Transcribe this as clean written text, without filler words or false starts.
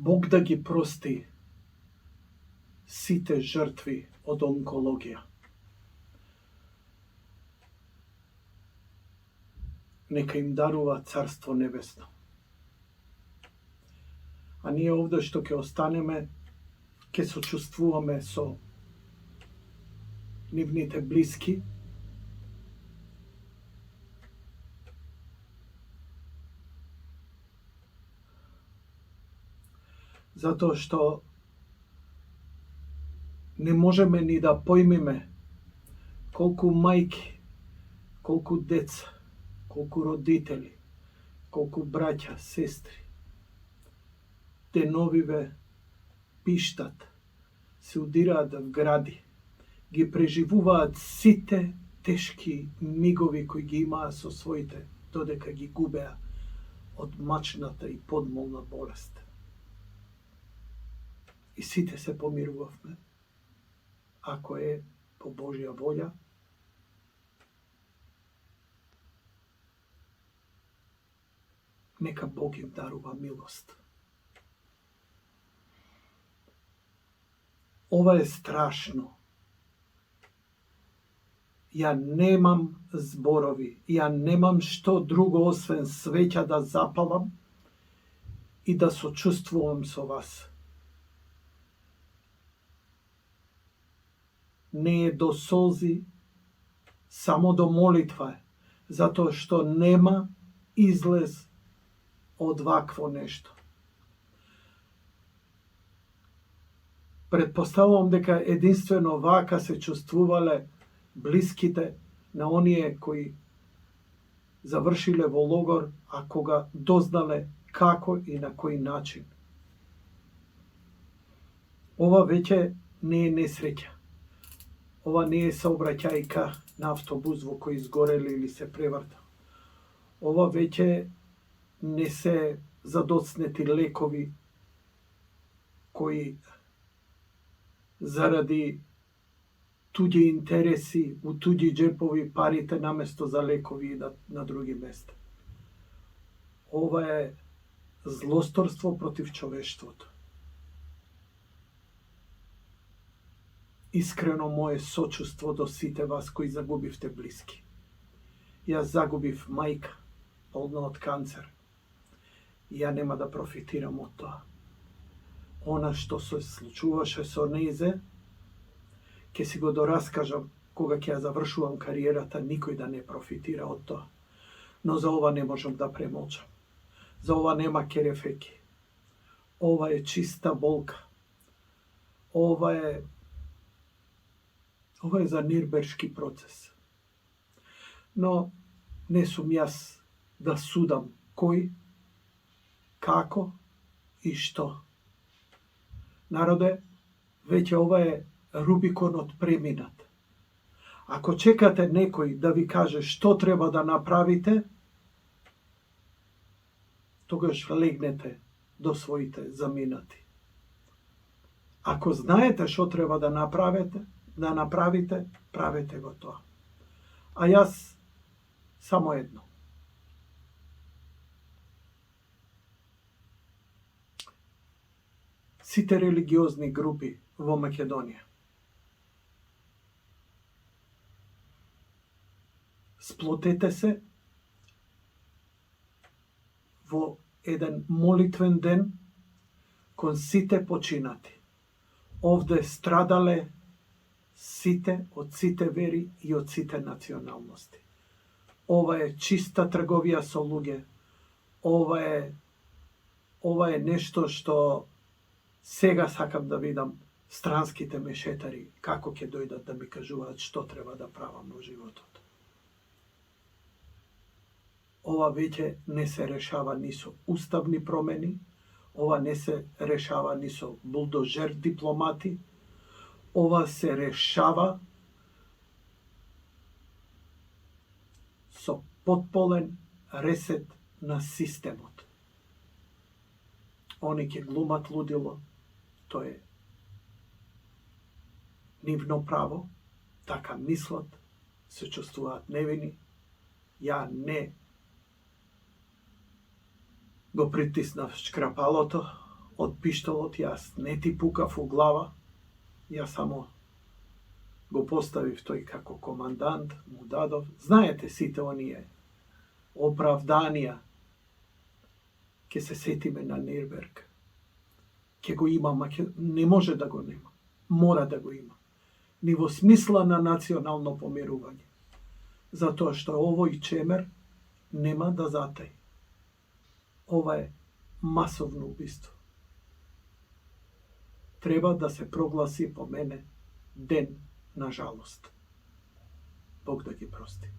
Бог да ги прости сите жртви од онкологија. Нека им дарува Царство Небесно. А ние овде што ќе останеме, ќе сочувствуваме со нивните блиски, затоа што не можеме ни да појмиме колку мајки, колку деца, колку родители, колку браќа, сестри, деновиве пиштат, се удираат в гради, ги преживуваат сите тешки мигови кои ги имаа со своите, додека ги губеа од мачната и подмолна болест. И сите се помирувавме, ако е по Божја волја. Нека Бог им дарува милост. Ова е страшно. Ја немам зборови, ја немам што друго освен свеќа да запалам и да сочувствувам со вас. Не е до солзи, само до молитва е, затоа што нема излез од вакво нешто. Предпоставувам дека единствено вака се чувствувале блиските на оние кои завршиле во логор, а кога дознале како и на кој начин. Ова веќе не е несреќа. Ова не е сообраќајка на автобус во кој изгорели или се преврта. Ова веќе не се задоцнети лекови кои заради туѓи интереси, у туѓи джепови парите наместо за лекови идат на други места. Ова е злосторство против човештвото. Искрено мое сочувство до сите вас кои загубивте блиски. Јас загубив мајка, болна од канцер. Ја нема да профитирам од тоа. Она што се случуваше со нејзе, ќе си го дораскажам кога ќе ја завршувам кариерата, никој да не профитира од тоа. Но за ова не можам да премолчам. За ова нема керефеки. Ова е чиста болка. Ова е за нирбершки процес. Но не сум јас да судам кој, како и што. Народе, веќе ова е Рубиконот преминат. Ако чекате некој да ви каже што треба да направите, тогаш легнете до своите заминати. Ако знаете што треба да направите, правете го тоа. А јас само едно. Сите религиозни групи во Македонија сплотете се во еден молитвен ден кон сите починати. Овде страдале сите од сите вери и од сите националности. Ова е чиста трговија со луѓе. Ова е нешто што сега сакам да видам странските мешетари како ќе дојдат да ми кажуваат што треба да правам во животот. Ова веќе не се решава ни со уставни промени, ова не се решава ни со булдожер дипломати, ова се решава со потполен ресет на системот. Они ќе глумат лудило, тоа е нивно право, така мислат, се чувствуваат невини. Ја не го притиснав шкрапалото од пиштолот, јас не ти пукав у глава, јас само го поставив тој како командант, му дадов. Знаете сите оние оправданија, ќе се сетиме на Нирнберг. Ќе го има, не може да го нема. Мора да го има. Ни во смисла на национално помирување. Затоа што овој чемер нема да затаи. Ова е масовно убиство. Треба да се прогласи по мене ден на жалост. Бог да ги прости.